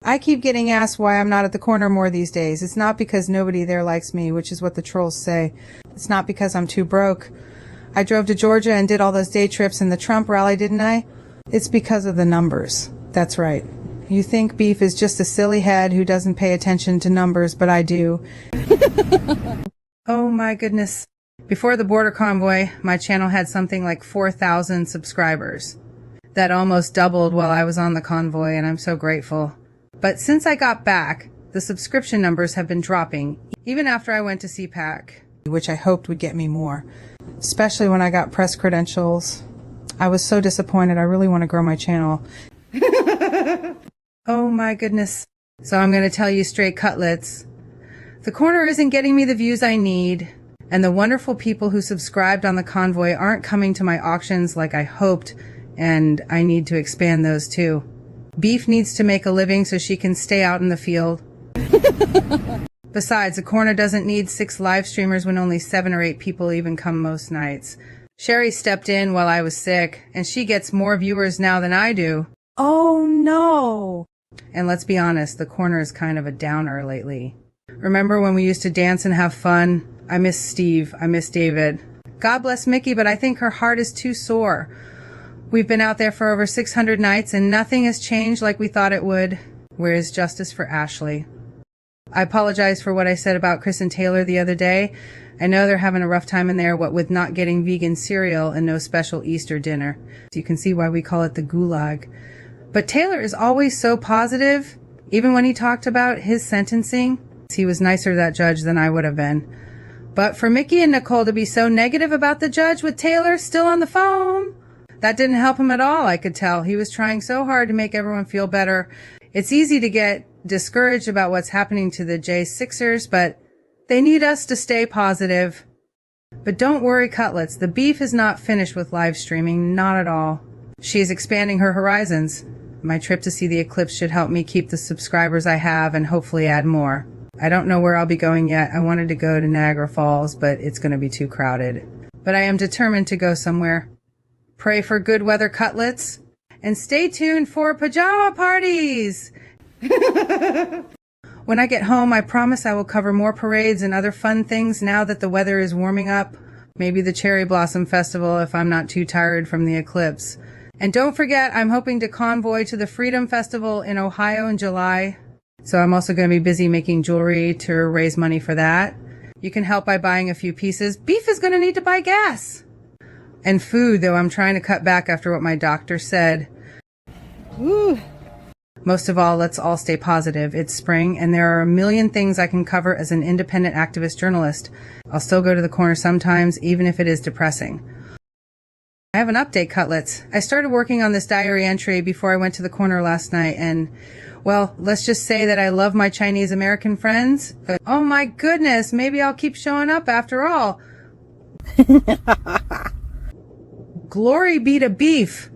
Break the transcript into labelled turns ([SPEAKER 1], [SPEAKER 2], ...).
[SPEAKER 1] I keep getting asked why I'm not at the corner more these days. It's not because nobody there likes me, which is what the trolls say. It's not because I'm too broke. I drove to Georgia and did all those day trips in the Trump rally, didn't I? It's because of the numbers. That's right. You think Beef is just a silly head who doesn't pay attention to numbers, but I do. Oh my goodness. Before the border convoy, my channel had something like 4,000 subscribers. That almost doubled while I was on the convoy, and I'm so grateful. But since I got back, the subscription numbers have been dropping, even after I went to CPAC, which I hoped would get me more, especially when I got press credentials. I was so disappointed. I really want to grow my channel. Oh my goodness. So I'm going to tell you straight, cutlets. The corner isn't getting me the views I need, and the wonderful people who subscribed on the convoy aren't coming to my auctions like I hoped, and I need to expand those too. Beef needs to make a living so she can stay out in the field. Besides, the corner doesn't need 6 live streamers when only 7 or 8 people even come most nights. Sherry stepped in while I was sick, and she gets more viewers now than I do. Oh no! And let's be honest, the corner is kind of a downer lately. Remember when we used to dance and have fun? I miss Steve. I miss David. God bless Mickey, but I think her heart is too sore. We've been out there for over 600 nights and nothing has changed like we thought it would. Where is justice for Ashley? I apologize for what I said about Chris and Taylor the other day. I know they're having a rough time in there, what with not getting vegan cereal and no special Easter dinner. So you can see why we call it the gulag. But Taylor is always so positive. Even when he talked about his sentencing, he was nicer to that judge than I would have been. But for Mickey and Nicole to be so negative about the judge with Taylor still on the phone, that didn't help him at all, I could tell. He was trying so hard to make everyone feel better. It's easy to get discouraged about what's happening to the J6ers, but they need us to stay positive. But don't worry, cutlets. The Beef is not finished with live streaming, not at all. She is expanding her horizons. My trip to see the eclipse should help me keep the subscribers I have and hopefully add more. I don't know where I'll be going yet. I wanted to go to Niagara Falls, but it's going to be too crowded. But I am determined to go somewhere. Pray for good weather, cutlets, and stay tuned for pajama parties. When I get home, I promise I will cover more parades and other fun things now that the weather is warming up. Maybe the Cherry Blossom Festival if I'm not too tired from the eclipse. And don't forget, I'm hoping to convoy to the Freedom Festival in Ohio in July. So I'm also going to be busy making jewelry to raise money for that. You can help by buying a few pieces. Beef is going to need to buy gas. And food, though I'm trying to cut back after what my doctor said. Woo. Most of all, let's all stay positive. It's spring, and there are a million things I can cover as an independent activist journalist. I'll still go to the corner sometimes, even if it is depressing. I have an update, cutlets. I started working on this diary entry before I went to the corner last night, and, well, let's just say that I love my Chinese American friends. But, oh my goodness, maybe I'll keep showing up after all. Glory be to Beef.